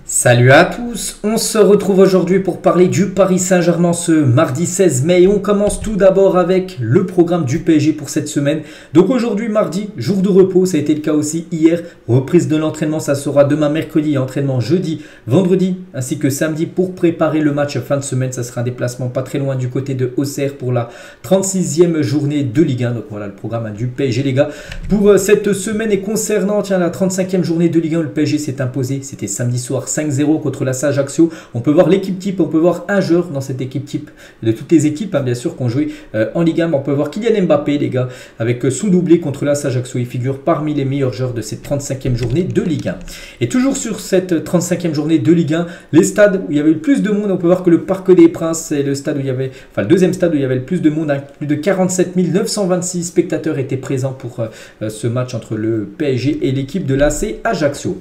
Salut à tous, on se retrouve aujourd'hui pour parler du Paris Saint-Germain ce mardi 16 mai. On commence tout d'abord avec le programme du PSG pour cette semaine. Donc aujourd'hui mardi, jour de repos, ça a été le cas aussi hier. Reprise de l'entraînement, ça sera demain mercredi, entraînement jeudi, vendredi ainsi que samedi pour préparer le match fin de semaine. Ça sera un déplacement pas très loin du côté de Auxerre pour la 36e journée de Ligue 1. Donc voilà le programme du PSG les gars. Pour cette semaine et concernant la 35e journée de Ligue 1, le PSG s'est imposé, c'était samedi soir 5-0 contre l'AS Ajaccio. On peut voir l'équipe type, on peut voir un joueur dans cette équipe type de toutes les équipes bien sûr qui ont joué en Ligue 1. On peut voir Kylian Mbappé les gars avec son doublé contre l'AS Ajaccio. Il figure parmi les meilleurs joueurs de cette 35e journée de Ligue 1. Et toujours sur cette 35e journée de Ligue 1, les stades où il y avait le plus de monde, on peut voir que le Parc des Princes c'est le stade où il y avait, le deuxième stade où il y avait le plus de monde, plus de 47 926 spectateurs étaient présents pour ce match entre le PSG et l'équipe de l'AS Ajaccio.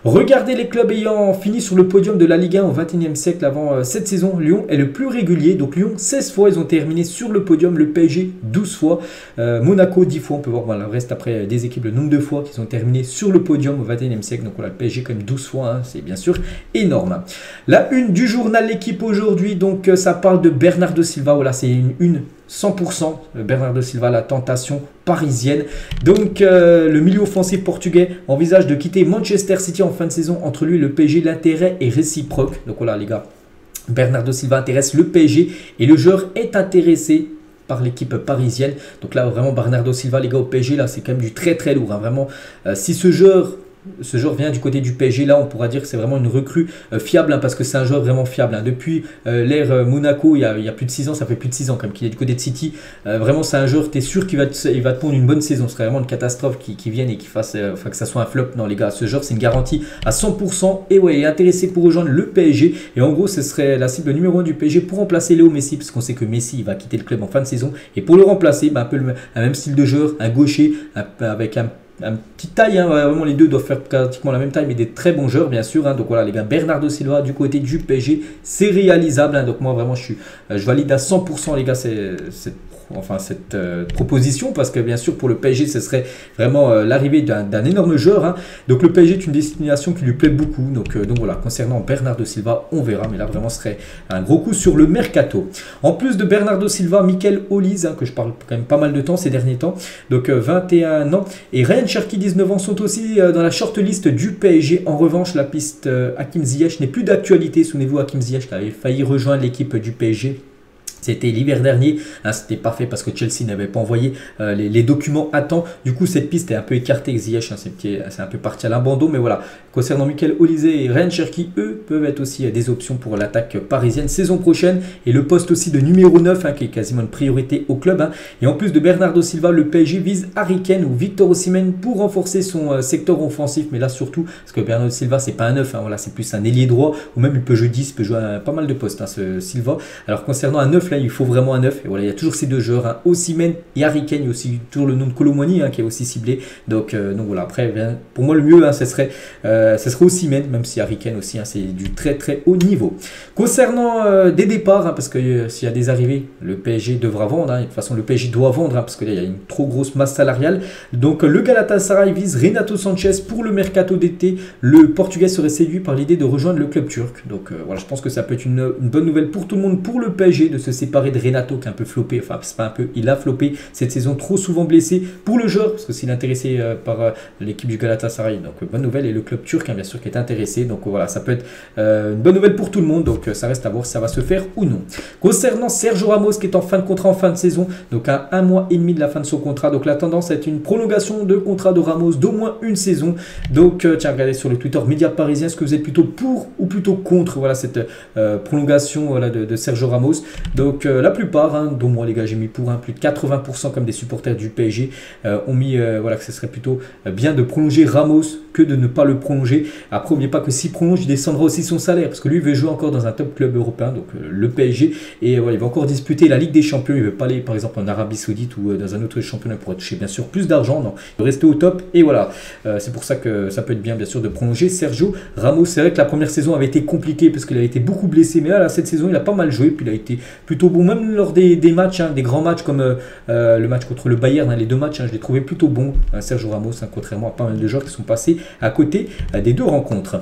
Regardez les clubs ayant fini sur le podium de la Ligue 1 au XXIe siècle avant cette saison. Lyon est le plus régulier. Donc Lyon, 16 fois, ils ont terminé sur le podium. Le PSG, 12 fois. Monaco, 10 fois. On peut voir le reste après des équipes, le nombre de fois qu'ils ont terminé sur le podium au XXIe siècle. Donc voilà, le PSG quand même 12 fois. Hein, c'est bien sûr énorme. La une du journal L'équipe aujourd'hui. Donc ça parle de Bernardo Silva. Voilà, c'est une 100%. Bernardo Silva, la tentation parisienne. Donc le milieu offensif portugais envisage de quitter Manchester City en fin de saison. Entre lui et le PSG, l'intérêt est réciproque. Donc voilà les gars, Bernardo Silva intéresse le PSG et le joueur est intéressé par l'équipe parisienne. Donc là vraiment Bernardo Silva les gars au PSG, là c'est quand même du très très lourd. Hein. Vraiment si ce joueur vient du côté du PSG, là on pourra dire que c'est vraiment une recrue fiable hein, parce que c'est un joueur vraiment fiable. Hein. Depuis l'ère Monaco, il y a plus de 6 ans, ça fait plus de 6 ans comme qu'il est du côté de City. Vraiment c'est un joueur, tu es sûr qu'il va te pondre une bonne saison. Ce serait vraiment une catastrophe qu'il vienne et qu'il fasse, que ça soit un flop. Non les gars, ce joueur c'est une garantie à 100% et ouais, il est intéressé pour rejoindre le PSG. Et en gros ce serait la cible numéro 1 du PSG pour remplacer Léo Messi, parce qu'on sait que Messi il va quitter le club en fin de saison. Et pour le remplacer, un peu un même style de joueur, un gaucher avec un petite taille, hein, vraiment les deux doivent faire pratiquement la même taille, mais des très bons joueurs bien sûr. Hein, donc voilà les gars, Bernardo Silva du côté du PSG, c'est réalisable. Hein, donc moi vraiment je valide à 100% les gars cette proposition, parce que bien sûr pour le PSG ce serait vraiment l'arrivée d'un énorme joueur. Hein. Donc le PSG est une destination qui lui plaît beaucoup. Donc voilà, concernant Bernardo Silva, on verra, mais là vraiment ce serait un gros coup sur le mercato. En plus de Bernardo Silva, Michael Olise, hein, que je parle quand même pas mal de temps ces derniers temps, donc 21 ans, et Ryan Cherki 19 ans sont aussi dans la shortlist du PSG. En revanche, la piste Hakim Ziyech n'est plus d'actualité. Souvenez-vous, Hakim Ziyech qui avait failli rejoindre l'équipe du PSG. C'était l'hiver dernier, hein, c'était parfait parce que Chelsea n'avait pas envoyé les documents à temps. Du coup, cette piste est un peu écartée. Ziyech, hein, c'est un peu parti à l'abandon. Mais voilà, concernant Michael Olise et Ryan Cherki, eux peuvent être aussi des options pour l'attaque parisienne saison prochaine. Et le poste aussi de numéro 9, hein, qui est quasiment une priorité au club. Hein. Et en plus de Bernardo Silva, le PSG vise Harry Kane ou Victor Osimhen pour renforcer son secteur offensif. Mais là surtout, parce que Bernardo Silva, c'est pas un 9, hein, voilà, c'est plus un ailier droit. Ou même il peut jouer 10, il peut jouer à pas mal de postes, hein, ce Silva. Alors concernant un 9, là, il faut vraiment un 9. Et voilà, il y a toujours ces deux joueurs, hein, Osimhen et Harry Kane. Il y a aussi toujours le nom de Kolo Muani, hein, qui est aussi ciblé. Donc voilà, après, pour moi, le mieux, hein, ce serait Osimhen, même si Harry Kane aussi, hein, c'est du très très haut niveau. Concernant des départs, hein, parce que s'il y a des arrivées, le PSG devra vendre. Hein, et de toute façon, le PSG doit vendre, hein, parce qu'il y a une trop grosse masse salariale. Donc le Galatasaray vise Renato Sanchez pour le mercato d'été. Le Portugais serait séduit par l'idée de rejoindre le club turc. Donc voilà, je pense que ça peut être une bonne nouvelle pour tout le monde, pour le PSG, de se séparer de Renato qui a un peu floppé, enfin c'est pas un peu, il a floppé cette saison, trop souvent blessé pour le joueur, parce que s'il est intéressé par l'équipe du Galatasaray, donc bonne nouvelle, et le club turc hein, bien sûr qui est intéressé, donc voilà, ça peut être une bonne nouvelle pour tout le monde, donc ça reste à voir si ça va se faire ou non. Concernant Sergio Ramos qui est en fin de contrat en fin de saison, donc à 1 mois et demi de la fin de son contrat, donc la tendance est une prolongation de contrat de Ramos d'au moins une saison. Donc tiens, regardez sur le Twitter Média Parisien, est-ce que vous êtes plutôt pour ou plutôt contre voilà, cette prolongation voilà, de Sergio Ramos. Donc la plupart, hein, dont moi les gars j'ai mis pour, hein, plus de 80% comme des supporters du PSG ont mis voilà, que ce serait plutôt bien de prolonger Ramos que de ne pas le prolonger. Après n'oubliez pas que s'il prolonge, il descendra aussi son salaire, parce que lui il veut jouer encore dans un top club européen, donc le PSG, et voilà, il va encore disputer la Ligue des Champions. Il ne veut pas aller par exemple en Arabie Saoudite ou dans un autre championnat pour toucher bien sûr plus d'argent. Non, il veut rester au top, et voilà, c'est pour ça que ça peut être bien sûr de prolonger Sergio Ramos. C'est vrai que la première saison avait été compliquée parce qu'il a été beaucoup blessé, mais là cette saison il a pas mal joué, puis il a été plutôt bon, même lors des matchs, hein, des grands matchs comme le match contre le Bayern, hein, les deux matchs, hein, je l'ai trouvé plutôt bon, Sergio Ramos, hein, contrairement à pas mal de joueurs qui sont passés à côté des deux rencontres.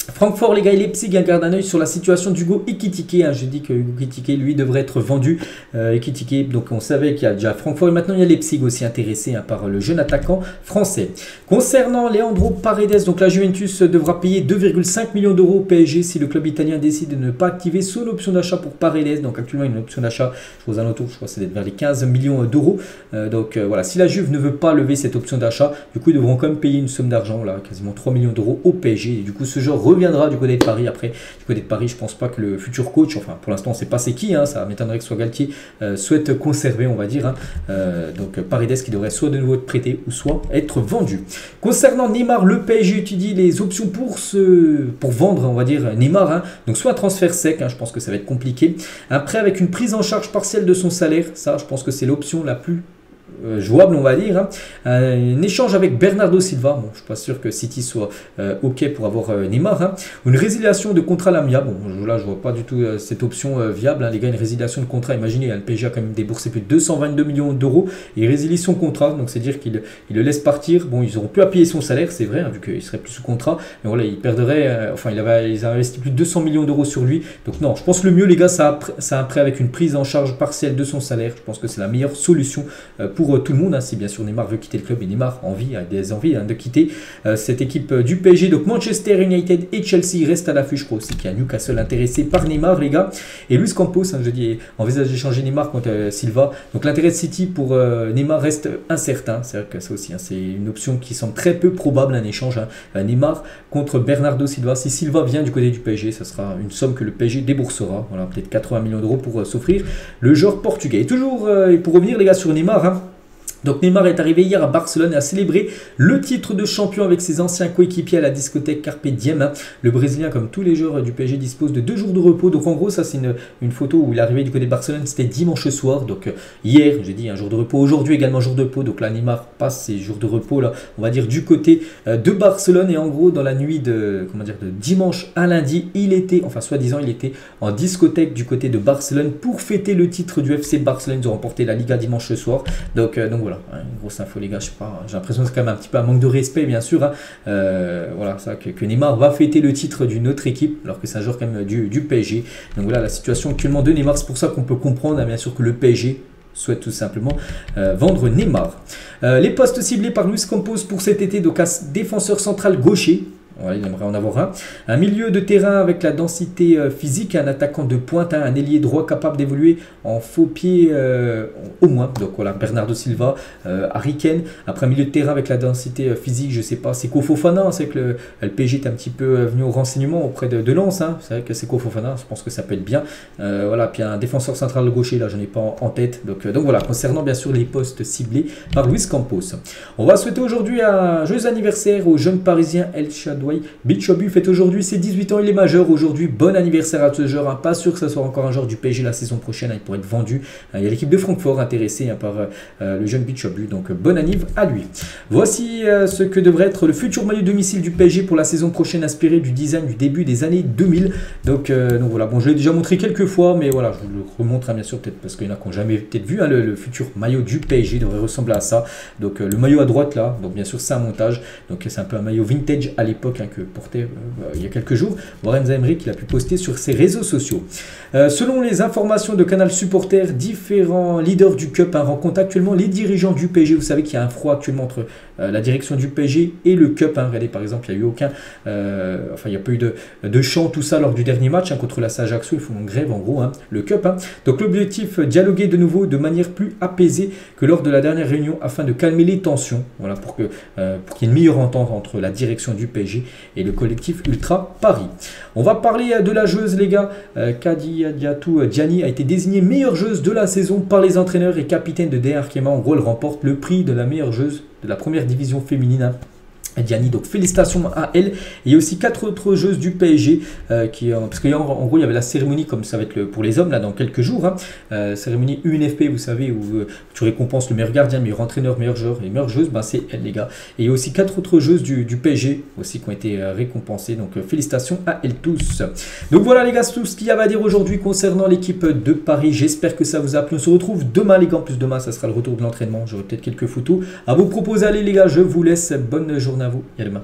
Francfort, les gars, et Leipzig, garde un œil sur la situation d'Hugo Ekitike. J'ai dit que Hugo Ekitike, lui, devrait être vendu. Ekitike, donc on savait qu'il y a déjà Francfort et maintenant il y a Leipzig aussi intéressé par le jeune attaquant français. Concernant Leandro Paredes, donc la Juventus devra payer 2,5 millions d'euros au PSG si le club italien décide de ne pas activer son option d'achat pour Paredes. Donc actuellement, une option d'achat, je crois aux alentours, je crois que c'est vers les 15 millions d'euros. Donc voilà, si la Juve ne veut pas lever cette option d'achat, du coup, ils devront quand même payer une somme d'argent, là, quasiment 3 millions d'euros au PSG. Et du coup, ce joueur reviendra du côté de Paris. Après, du côté de Paris, je pense pas que le futur coach, enfin pour l'instant on ne sait pas c'est qui, ça m'étonnerait que ce soit Galtier, souhaite conserver, on va dire. Donc Paredes qui devrait soit de nouveau être prêté ou soit être vendu. Concernant Neymar, le PSG étudie les options pour vendre, on va dire, Neymar. Donc soit un transfert sec, je pense que ça va être compliqué. Un prêt avec une prise en charge partielle de son salaire, ça je pense que c'est l'option la plus jouable, on va dire. Un échange avec Bernardo Silva, bon, je ne suis pas sûr que City soit ok pour avoir Neymar. Une résiliation de contrat Lamia, bon là je vois pas du tout cette option viable, les gars. Une résiliation de contrat, imaginez, le PSG a quand même déboursé plus de 222 millions d'euros et résilie son contrat, donc c'est dire qu'il le laisse partir. Bon, ils auront pu appuyer son salaire, c'est vrai, vu qu'il serait plus sous contrat, mais voilà, il perdrait, enfin ils avaient investi plus de 200 millions d'euros sur lui, donc non, je pense que le mieux, les gars, c'est un prêt avec une prise en charge partielle de son salaire. Je pense que c'est la meilleure solution pour tout le monde, si bien sûr Neymar veut quitter le club, et Neymar a des envies de quitter cette équipe du PSG. Donc Manchester United et Chelsea restent à l'affût. Je crois aussi qu'il y a Newcastle intéressé par Neymar, les gars. Et Luis Campos, je dis, envisage d'échanger Neymar contre Silva. Donc l'intérêt de City pour Neymar reste incertain. C'est vrai que ça aussi, c'est une option qui semble très peu probable, un échange. Neymar contre Bernardo Silva. Si Silva vient du côté du PSG, ça sera une somme que le PSG déboursera. Voilà, peut-être 80 millions d'euros pour s'offrir le joueur portugais. Et toujours, pour revenir, les gars, sur Neymar, donc Neymar est arrivé hier à Barcelone et a célébré le titre de champion avec ses anciens coéquipiers à la discothèque Carpe Diem. Le Brésilien, comme tous les joueurs du PSG, dispose de 2 jours de repos. Donc en gros, ça c'est une photo où il est arrivé du côté de Barcelone, c'était dimanche soir. Donc hier, j'ai dit un jour de repos, aujourd'hui également jour de repos. Donc là, Neymar passe ses jours de repos, là, on va dire du côté de Barcelone. Et en gros, dans la nuit de dimanche à lundi, il était, enfin soi-disant, il était en discothèque du côté de Barcelone pour fêter le titre du FC Barcelone. Ils ont remporté la Liga dimanche soir. Donc voilà. Une grosse info, les gars, je sais pas, j'ai l'impression que c'est quand même un petit peu un manque de respect, bien sûr. Voilà, ça, que Neymar va fêter le titre d'une autre équipe, alors que c'est un joueur quand même du PSG. Donc voilà la situation actuellement de Neymar. C'est pour ça qu'on peut comprendre, bien sûr, que le PSG souhaite tout simplement vendre Neymar. Les postes ciblés par Luis Campos pour cet été, donc un défenseur central gaucher. Ouais, il aimerait en avoir un milieu de terrain avec la densité physique, un attaquant de pointe, un ailier droit capable d'évoluer en faux pied au moins. Donc voilà, Bernardo Silva, Harry Kane. Après, un milieu de terrain avec la densité physique, je sais pas, Seko Fofana. C'est que le PSG est un petit peu venu au renseignement auprès de Lens. C'est vrai que Seko Fofana, je pense que ça peut être bien. Voilà, puis un défenseur central gaucher, là, j'en ai pas en tête. Donc voilà, concernant bien sûr les postes ciblés par Luis Campos. On va souhaiter aujourd'hui un joyeux anniversaire au jeune parisien El Shaddouei Bichabou, fête aujourd'hui ses 18 ans, il est majeur aujourd'hui. Bon anniversaire à ce joueur, pas sûr que ça soit encore un joueur du PSG la saison prochaine, il pourrait être vendu. Il y a l'équipe de Francfort intéressée par le jeune Bichabou, donc bon anniv à lui. Voici ce que devrait être le futur maillot domicile du PSG pour la saison prochaine, inspiré du design du début des années 2000. Donc voilà, bon, je l'ai déjà montré quelques fois, mais voilà, je vous le remontre bien sûr, peut-être parce qu'il y en a qui n'ont jamais peut-être vu le futur maillot du PSG devrait ressembler à ça. Donc le maillot à droite là, donc bien sûr c'est un montage, donc c'est un peu un maillot vintage à l'époque que portait il y a quelques jours Warren Zaïre, qu'il a pu poster sur ses réseaux sociaux. Selon les informations de Canal Supporter, différents leaders du Cup rencontrent actuellement les dirigeants du PSG. Vous savez qu'il y a un froid actuellement entre la direction du PSG et le Cup. Regardez par exemple, il n'y a eu aucun, enfin il n'y a pas eu de chant, tout ça lors du dernier match contre la Ajaccio. Ils font une grève en gros, le Cup. Donc l'objectif, dialoguer de nouveau de manière plus apaisée que lors de la dernière réunion afin de calmer les tensions. Voilà, pour qu'il y ait une meilleure entente entre la direction du PSG et le collectif Ultra Paris. On va parler de la joueuse, les gars. Kadiadiatou Diani a été désignée meilleure joueuse de la saison par les entraîneurs et capitaine de DR Arkema. En gros, elle remporte le prix de la meilleure joueuse de la première division féminine. Diani, donc félicitations à elle. Et il y a aussi 4 autres joueuses du PSG parce qu'en gros il y avait la cérémonie, comme ça va être pour les hommes là dans quelques jours, cérémonie UNFP, vous savez, où tu récompenses le meilleur gardien, meilleur entraîneur, meilleur joueur et meilleure joueuse, c'est elle, les gars. Et il y a aussi 4 autres joueuses du PSG aussi qui ont été récompensées, donc félicitations à elles tous. Donc voilà les gars, c'est tout ce qu'il y avait à dire aujourd'hui concernant l'équipe de Paris. J'espère que ça vous a plu. On se retrouve demain les gars, en plus demain ça sera le retour de l'entraînement, j'aurai peut-être quelques photos à vous proposer. Allez les gars, je vous laisse, bonne journée à vous, et à demain.